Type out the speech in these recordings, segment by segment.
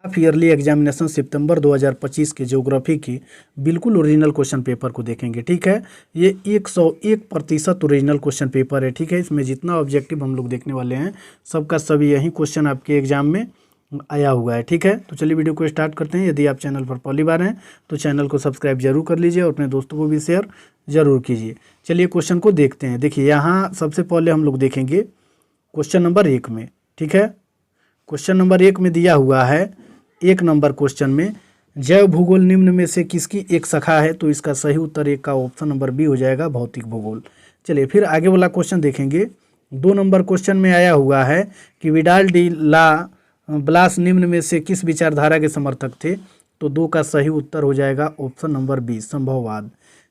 Half yearly examination सितंबर 2025 के geography की बिल्कुल ओरिजिनल क्वेश्चन पेपर को देखेंगे। ठीक है, ये 101% ओरिजिनल क्वेश्चन पेपर है। ठीक है, इसमें जितना ऑब्जेक्टिव हम लोग देखने वाले हैं सबका सभी यही क्वेश्चन आपके एग्जाम में आया हुआ है। ठीक है, तो चलिए वीडियो को स्टार्ट करते हैं। यदि आप चैनल पर पहली बार हैं तो चैनल को सब्सक्राइब जरूर कर लीजिए और अपने दोस्तों को भी शेयर जरूर कीजिए। चलिए क्वेश्चन को देखते हैं। देखिए यहाँ सबसे पहले हम लोग देखेंगे क्वेश्चन नंबर 1 में। ठीक है, क्वेश्चन नंबर 1 में दिया हुआ है 1 नंबर क्वेश्चन में जैव भूगोल निम्न में से किसकी एक शाखा है, तो इसका सही उत्तर 1 का ऑप्शन नंबर बी हो जाएगा, भौतिक भूगोल। चलिए फिर आगे वाला क्वेश्चन देखेंगे। 2 नंबर क्वेश्चन में आया हुआ है कि विडाल डी ला ब्लास निम्न में से किस विचारधारा के समर्थक थे, तो 2 का सही उत्तर हो जाएगा ऑप्शन नंबर बी, संभववाद।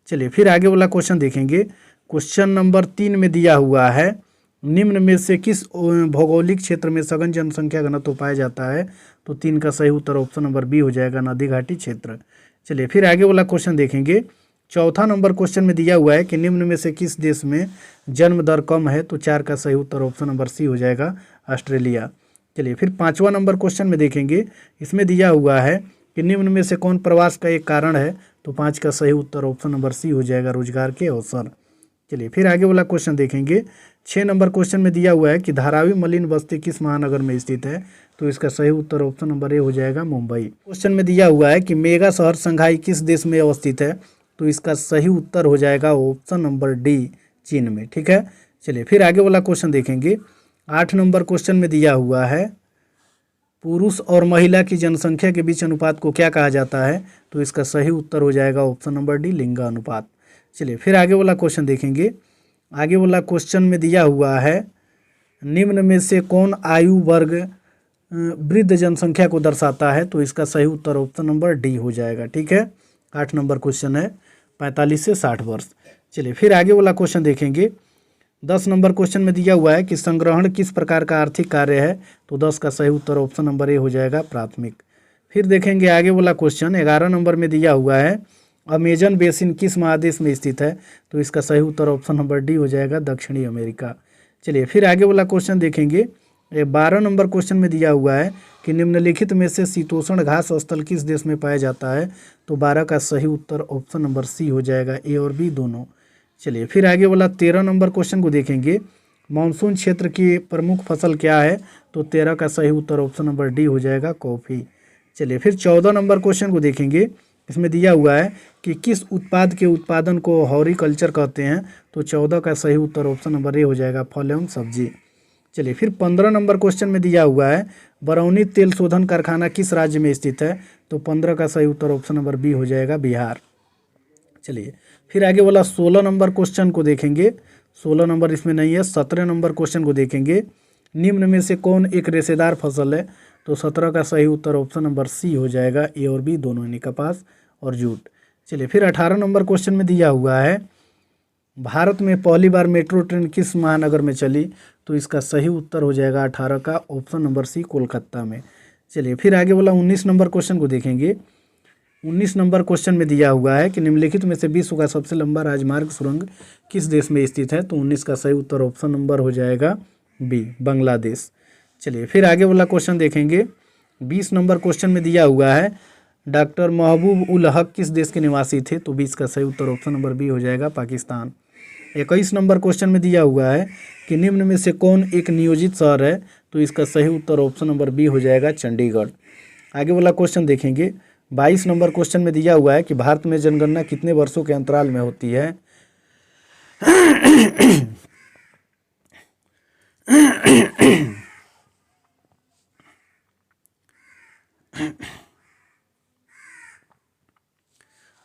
चलिए फिर आगे वाला क्वेश्चन देखेंगे। क्वेश्चन नंबर 3 में दिया हुआ है निम्न में से किस भौगोलिक क्षेत्र में सघन जनसंख्या घनत्व पाया जाता है, तो 3 का सही उत्तर ऑप्शन नंबर बी हो जाएगा, नदी घाटी क्षेत्र। चलिए फिर आगे वाला क्वेश्चन देखेंगे। चौथा नंबर क्वेश्चन में दिया हुआ है कि निम्न में से किस देश में जन्म दर कम है, तो 4 का सही उत्तर ऑप्शन नंबर सी हो जाएगा, ऑस्ट्रेलिया। चलिए फिर 5वां नंबर क्वेश्चन में देखेंगे। इसमें दिया हुआ है कि निम्न में से कौन प्रवास का एक कारण है, तो 5 का सही उत्तर ऑप्शन नंबर सी हो जाएगा, रोजगार के अवसर। चलिए फिर आगे वाला क्वेश्चन देखेंगे। 6 नंबर क्वेश्चन में दिया हुआ है कि धारावी मलिन बस्ती किस महानगर में स्थित है, तो इसका सही उत्तर ऑप्शन नंबर ए हो जाएगा, मुंबई। क्वेश्चन में दिया हुआ है कि मेगा शहर संघाई किस देश में अवस्थित है, तो इसका सही उत्तर हो जाएगा ऑप्शन नंबर डी, चीन में। ठीक है, चलिए फिर आगे वाला क्वेश्चन देखेंगे। 8 नंबर क्वेश्चन में दिया हुआ है पुरुष और महिला की जनसंख्या के बीच अनुपात को क्या कहा जाता है, तो इसका सही उत्तर हो जाएगा ऑप्शन नंबर डी, लिंगानुपात। चलिए फिर आगे वाला क्वेश्चन देखेंगे। आगे वाला क्वेश्चन में दिया हुआ है निम्न में से कौन आयु वर्ग वृद्ध जनसंख्या को दर्शाता है, तो इसका सही उत्तर ऑप्शन नंबर डी हो जाएगा। ठीक है, 8 नंबर क्वेश्चन है 45 से 60 वर्ष। चलिए फिर आगे वाला क्वेश्चन देखेंगे। 10 नंबर क्वेश्चन में दिया हुआ है कि संग्रहण किस प्रकार का आर्थिक कार्य है, तो 10 का सही उत्तर ऑप्शन नंबर ए हो जाएगा, प्राथमिक। फिर देखेंगे आगे वाला क्वेश्चन 11 नंबर में दिया हुआ है अमेजन बेसिन किस महादेश में स्थित है, तो इसका सही उत्तर ऑप्शन नंबर डी हो जाएगा, दक्षिणी अमेरिका। चलिए फिर आगे वाला क्वेश्चन देखेंगे। 12 नंबर क्वेश्चन में दिया हुआ है कि निम्नलिखित में से शीतोष्ण घास स्थल किस देश में पाया जाता है, तो 12 का सही उत्तर ऑप्शन नंबर सी हो जाएगा, ए और बी दोनों। चलिए फिर आगे वाला 13 नंबर क्वेश्चन को देखेंगे। मानसून क्षेत्र की प्रमुख फसल क्या है, तो 13 का सही उत्तर ऑप्शन नंबर डी हो जाएगा, कॉफ़ी। चलिए फिर 14 नंबर क्वेश्चन को देखेंगे। इसमें दिया हुआ है कि किस उत्पाद के उत्पादन को हॉर्टिकल्चर कहते हैं, तो 14 का सही उत्तर ऑप्शन नंबर ए हो जाएगा, फल एवं सब्जी। चलिए फिर 15 नंबर क्वेश्चन में दिया हुआ है बरौनी तेल शोधन कारखाना किस राज्य में स्थित है, तो 15 का सही उत्तर ऑप्शन नंबर बी हो जाएगा, बिहार। चलिए फिर आगे वाला 16 नंबर क्वेश्चन को देखेंगे। 16 नंबर इसमें नहीं है। 17 नंबर क्वेश्चन को देखेंगे। निम्न में से कौन एक रेशेदार फसल है, तो 17 का सही उत्तर ऑप्शन नंबर सी हो जाएगा, ए और बी दोनों, यानी कपास और जूट। चलिए फिर 18 नंबर क्वेश्चन में दिया हुआ है भारत में पहली बार मेट्रो ट्रेन किस महानगर में चली, तो इसका सही उत्तर हो जाएगा 18 का ऑप्शन नंबर सी, कोलकाता में। चलिए फिर आगे वाला 19 नंबर क्वेश्चन को देखेंगे। 19 नंबर क्वेश्चन में दिया हुआ है कि निम्नलिखित में से विश्व का सबसे लंबा राजमार्ग सुरंग किस देश में स्थित है, तो 19 का सही उत्तर ऑप्शन नंबर हो जाएगा बी, बांग्लादेश। चलिए फिर आगे वाला क्वेश्चन देखेंगे। 20 नंबर क्वेश्चन में दिया हुआ है डॉक्टर महबूब उल हक किस देश के निवासी थे, तो 20 का सही उत्तर ऑप्शन नंबर बी हो जाएगा, पाकिस्तान। 21 नंबर क्वेश्चन में दिया हुआ है कि निम्न में से कौन एक नियोजित शहर है, तो इसका सही उत्तर ऑप्शन नंबर बी हो जाएगा, चंडीगढ़। आगे वाला क्वेश्चन देखेंगे। 22 नंबर क्वेश्चन में दिया हुआ है कि भारत में जनगणना कितने वर्षों के अंतराल में होती है।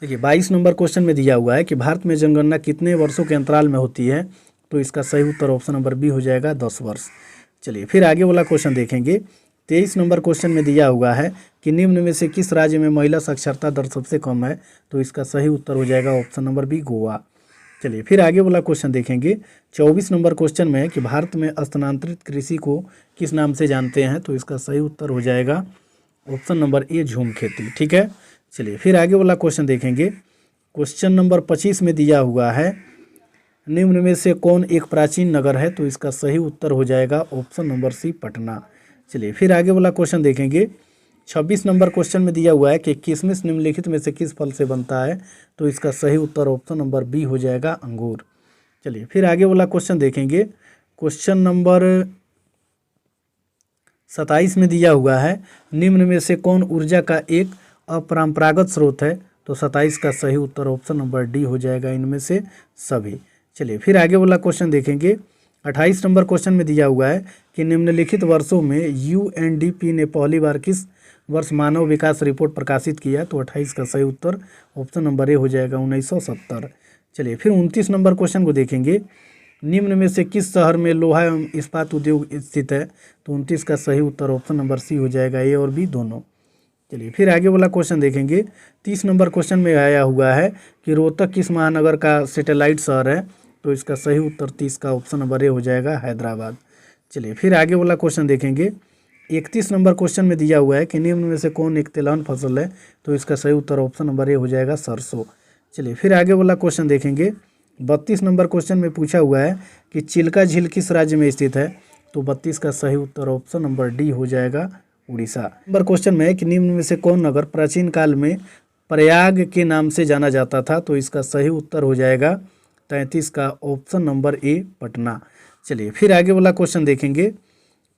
देखिए 22 नंबर क्वेश्चन में दिया हुआ है कि भारत में जनगणना कितने वर्षों के अंतराल में होती है, तो इसका सही उत्तर ऑप्शन नंबर बी हो जाएगा, 10 वर्ष। चलिए फिर आगे वाला क्वेश्चन देखेंगे। 23 नंबर क्वेश्चन में दिया हुआ है कि निम्न में से किस राज्य में महिला साक्षरता दर सबसे कम है, तो इसका सही उत्तर हो जाएगा ऑप्शन नंबर बी, गोवा। चलिए फिर आगे वाला क्वेश्चन देखेंगे। 24 नंबर क्वेश्चन में है कि भारत में स्थानांतरित कृषि को किस नाम से जानते हैं, तो इसका सही उत्तर हो जाएगा ऑप्शन नंबर ए, झूम खेती। ठीक है, चलिए फिर आगे वाला क्वेश्चन देखेंगे। क्वेश्चन नंबर 25 में दिया हुआ है निम्न में से कौन एक प्राचीन नगर है, तो इसका सही उत्तर हो जाएगा ऑप्शन नंबर सी, पटना। चलिए फिर आगे वाला क्वेश्चन देखेंगे। 26 नंबर क्वेश्चन में दिया हुआ है कि किशमिश निम्नलिखित में से किस फल से बनता है, तो इसका सही उत्तर ऑप्शन नंबर बी हो जाएगा अंगूर। चलिए फिर आगे वाला क्वेश्चन देखेंगे। क्वेश्चन नंबर 27 में दिया हुआ है निम्न में से कौन ऊर्जा का एक अपरंपरागत स्रोत है, तो 27 का सही उत्तर ऑप्शन नंबर डी हो जाएगा इनमें से सभी। चलिए फिर आगे वाला क्वेश्चन देखेंगे। 28 नंबर क्वेश्चन में दिया हुआ है कि निम्नलिखित वर्षों में यूएनडीपी ने पहली बार किस वर्ष मानव विकास रिपोर्ट प्रकाशित किया, तो 28 का सही उत्तर ऑप्शन नंबर ए हो जाएगा 1970। चलिए फिर 29 नंबर क्वेश्चन को देखेंगे। निम्न में से किस शहर में लोहा एवं इस्पात उद्योग स्थित है, तो 29 का सही उत्तर ऑप्शन नंबर सी हो जाएगा, ए और बी दोनों। चलिए फिर आगे वाला क्वेश्चन देखेंगे। 30 नंबर क्वेश्चन में आया हुआ है कि रोहतक किस महानगर का सैटेलाइट शहर है, तो इसका सही उत्तर 30 का ऑप्शन नंबर ए हो जाएगा हैदराबाद। चलिए फिर आगे वाला क्वेश्चन देखेंगे। 31 नंबर क्वेश्चन में दिया हुआ है कि निम्न में से कौन एक तिलहन फसल है, तो इसका सही उत्तर ऑप्शन नंबर ए हो जाएगा सरसों। चलिए फिर आगे वाला क्वेश्चन देखेंगे। 32 नंबर क्वेश्चन में पूछा हुआ है कि चिल्का झील किस राज्य में स्थित है, तो 32 का सही उत्तर ऑप्शन नंबर डी हो जाएगा उड़ीसा। नंबर क्वेश्चन में है कि निम्न में से कौन नगर प्राचीन काल में प्रयाग के नाम से जाना जाता था, तो इसका सही उत्तर हो जाएगा 33 का ऑप्शन नंबर ए पटना। चलिए फिर आगे वाला क्वेश्चन देखेंगे।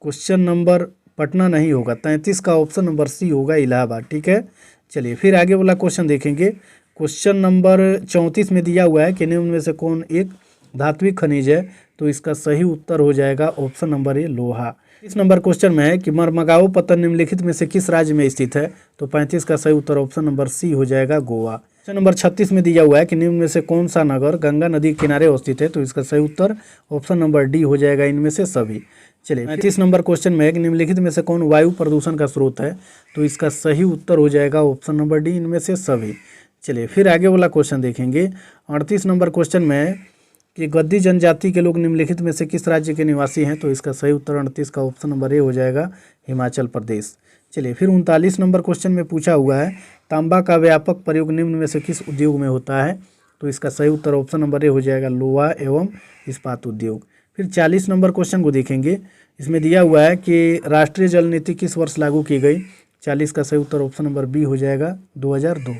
क्वेश्चन नंबर पटना नहीं होगा, 33 का ऑप्शन नंबर सी होगा इलाहाबाद। ठीक है। चलिए फिर आगे वाला क्वेश्चन देखेंगे। क्वेश्चन नंबर 34 में दिया हुआ है कि निम्न में से कौन एक धात्विक खनिज है, तो इसका सही उत्तर हो जाएगा ऑप्शन नंबर ए लोहा। इस नंबर क्वेश्चन में है कि मरमगाओ पत्थर निम्नलिखित में से किस राज्य में स्थित है, तो 35 का सही उत्तर ऑप्शन नंबर सी हो जाएगा गोवा। क्वेश्चन नंबर 36 में दिया हुआ है कि निम्न में से कौन सा नगर गंगा नदी के किनारे अवस्थित है, तो इसका सही उत्तर ऑप्शन नंबर डी हो जाएगा इनमें से सभी। चलिए 35 नंबर क्वेश्चन में है कि निम्नलिखित में से कौन वायु प्रदूषण का स्रोत है, तो इसका सही उत्तर हो जाएगा ऑप्शन नंबर डी इनमें से सभी। चलिए फिर आगे वाला क्वेश्चन देखेंगे। 38 नंबर क्वेश्चन में है कि गद्दी जनजाति के लोग निम्नलिखित में से किस राज्य के निवासी हैं, तो इसका सही उत्तर 38 का ऑप्शन नंबर ए हो जाएगा हिमाचल प्रदेश। चलिए फिर 39 नंबर क्वेश्चन में पूछा हुआ है तांबा का व्यापक प्रयोग निम्न में से किस उद्योग में होता है, तो इसका सही उत्तर ऑप्शन नंबर ए हो जाएगा लोहा एवं इस्पात उद्योग। फिर 40 नंबर क्वेश्चन को देखेंगे। इसमें दिया हुआ है कि राष्ट्रीय जल नीति किस वर्ष लागू की गई, 40 का सही उत्तर ऑप्शन नंबर बी हो जाएगा 2002।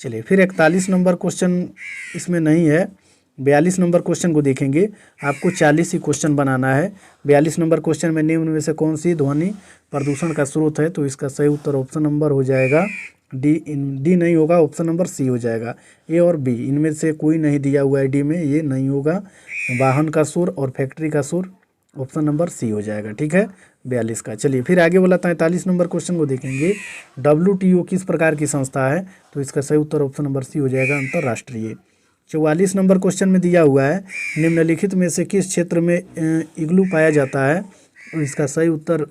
चलिए फिर 41 नंबर क्वेश्चन इसमें नहीं है। 42 नंबर क्वेश्चन को देखेंगे। आपको 40 ही क्वेश्चन बनाना है। 42 नंबर क्वेश्चन में निम्न में से कौन सी ध्वनि प्रदूषण का स्रोत है, तो इसका सही उत्तर ऑप्शन नंबर हो जाएगा डी। डी नहीं होगा, ऑप्शन नंबर सी हो जाएगा। ए और बी इनमें से कोई नहीं दिया हुआ है, डी में ये नहीं होगा। वाहन का शोर और फैक्ट्री का शोर ऑप्शन नंबर सी हो जाएगा। ठीक है 42 का। चलिए फिर आगे वाला 43 नंबर क्वेश्चन को देखेंगे। WTO किस प्रकार की संस्था है, तो इसका सही उत्तर ऑप्शन नंबर सी हो जाएगा अंतर्राष्ट्रीय। 44 नंबर क्वेश्चन में दिया हुआ है निम्नलिखित में से किस क्षेत्र में इग्लू पाया जाता है, तो इसका सही उत्तर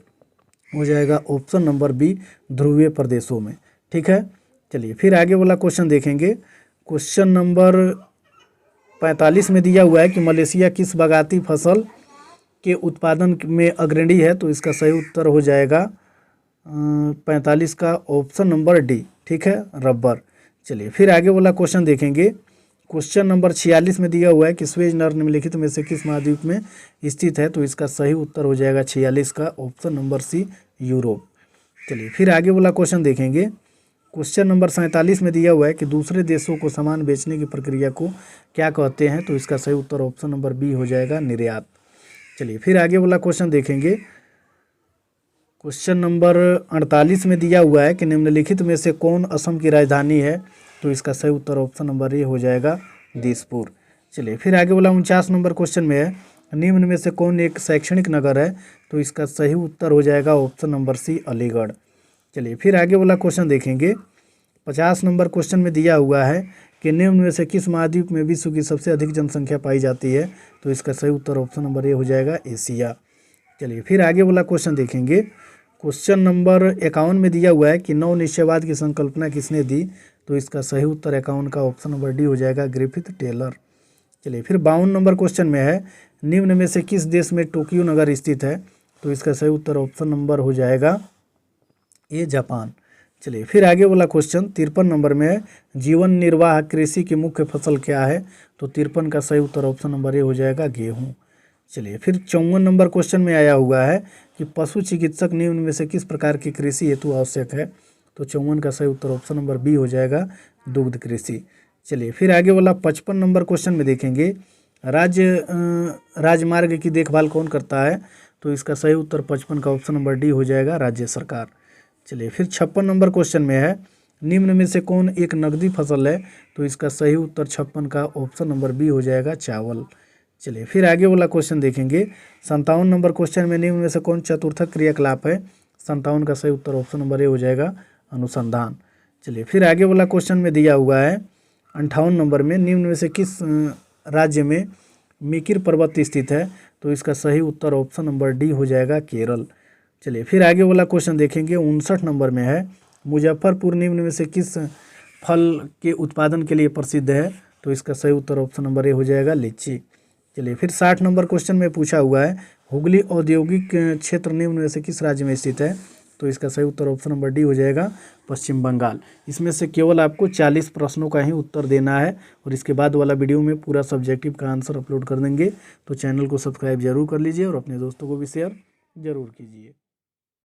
हो जाएगा ऑप्शन नंबर बी ध्रुवीय प्रदेशों में। ठीक है। चलिए फिर आगे वाला क्वेश्चन देखेंगे। क्वेश्चन नंबर 45 में दिया हुआ है कि मलेशिया किस बागाती फसल के उत्पादन में अग्रणी है, तो इसका सही उत्तर हो जाएगा 45 का ऑप्शन नंबर डी। ठीक है रबर। चलिए फिर आगे वाला क्वेश्चन देखेंगे। क्वेश्चन नंबर 46 में दिया हुआ है कि स्वेज नर निम्नलिखित में से किस महाद्वीप में स्थित है, तो इसका सही उत्तर हो जाएगा 46 का ऑप्शन नंबर सी यूरोप। चलिए फिर आगे वाला क्वेश्चन देखेंगे। क्वेश्चन नंबर 47 में दिया हुआ है कि दूसरे देशों को सामान बेचने की प्रक्रिया को क्या कहते हैं, तो इसका सही उत्तर ऑप्शन नंबर बी हो जाएगा निर्यात। चलिए फिर आगे वाला क्वेश्चन देखेंगे। क्वेश्चन नंबर 48 में दिया हुआ है कि निम्नलिखित में से कौन असम की राजधानी है, तो इसका सही उत्तर ऑप्शन नंबर ए हो जाएगा दिसपुर। चलिए फिर आगे वाला 49 नंबर क्वेश्चन में है निम्न में से कौन एक शैक्षणिक नगर है, तो इसका सही उत्तर हो जाएगा ऑप्शन नंबर सी अलीगढ़। चलिए फिर आगे वाला क्वेश्चन देखेंगे। 50 नंबर क्वेश्चन में दिया हुआ है कि निम्न में से किस महाद्वीप में विश्व की सबसे अधिक जनसंख्या पाई जाती है, तो इसका सही उत्तर ऑप्शन नंबर ए हो जाएगा एशिया। चलिए फिर आगे वाला क्वेश्चन देखेंगे। क्वेश्चन नंबर 51 में दिया हुआ है कि नव निश्चयवाद की संकल्पना किसने दी, तो इसका सही उत्तर 51 का ऑप्शन नंबर डी हो जाएगा ग्रिफिथ टेलर। चलिए फिर 52 नंबर क्वेश्चन में है निम्न में से किस देश में टोक्यो नगर स्थित है, तो इसका सही उत्तर ऑप्शन नंबर हो जाएगा ए जापान। चलिए फिर आगे वाला क्वेश्चन 53 नंबर में है जीवन निर्वाह कृषि की मुख्य फसल क्या है, तो 53 का सही उत्तर ऑप्शन नंबर ए हो जाएगा गेहूँ। चलिए फिर 54 नंबर क्वेश्चन में आया हुआ है कि पशु चिकित्सक निम्न में से किस प्रकार की कृषि हेतु आवश्यक है। तो 54 का सही उत्तर ऑप्शन नंबर बी हो जाएगा, दुग्ध कृषि। चलिए फिर आगे वाला 55 नंबर क्वेश्चन में देखेंगे, राजमार्ग की देखभाल कौन करता है। तो इसका सही उत्तर 55 का ऑप्शन नंबर डी हो जाएगा, राज्य सरकार। चलिए फिर 56 नंबर क्वेश्चन में है, निम्न में से कौन एक नकदी फसल है। तो इसका सही उत्तर 56 का ऑप्शन नंबर बी हो जाएगा, चावल। चलिए फिर आगे वाला क्वेश्चन देखेंगे, 57 नंबर क्वेश्चन में निम्न में से कौन चतुर्थक क्रियाकलाप है। 57 का सही उत्तर ऑप्शन नंबर ए हो जाएगा, अनुसंधान। चलिए फिर आगे वाला क्वेश्चन में दिया हुआ है 58 नंबर में, निम्न में से किस राज्य में मिकिर पर्वत स्थित है। तो इसका सही उत्तर ऑप्शन नंबर डी हो जाएगा, केरल। चलिए फिर आगे वाला क्वेश्चन देखेंगे, 59 नंबर में है, मुजफ्फरपुर निम्न में से किस फल के उत्पादन के लिए प्रसिद्ध है। तो इसका सही उत्तर ऑप्शन नंबर ए हो जाएगा, लीची। चलिए फिर 60 नंबर क्वेश्चन में पूछा हुआ है, हुगली औद्योगिक क्षेत्र निम्न में से किस राज्य में स्थित है। तो इसका सही उत्तर ऑप्शन नंबर डी हो जाएगा, पश्चिम बंगाल। इसमें से केवल आपको 40 प्रश्नों का ही उत्तर देना है और इसके बाद वाला वीडियो में पूरा सब्जेक्टिव का आंसर अपलोड कर देंगे। तो चैनल को सब्सक्राइब जरूर कर लीजिए और अपने दोस्तों को भी शेयर जरूर कीजिए।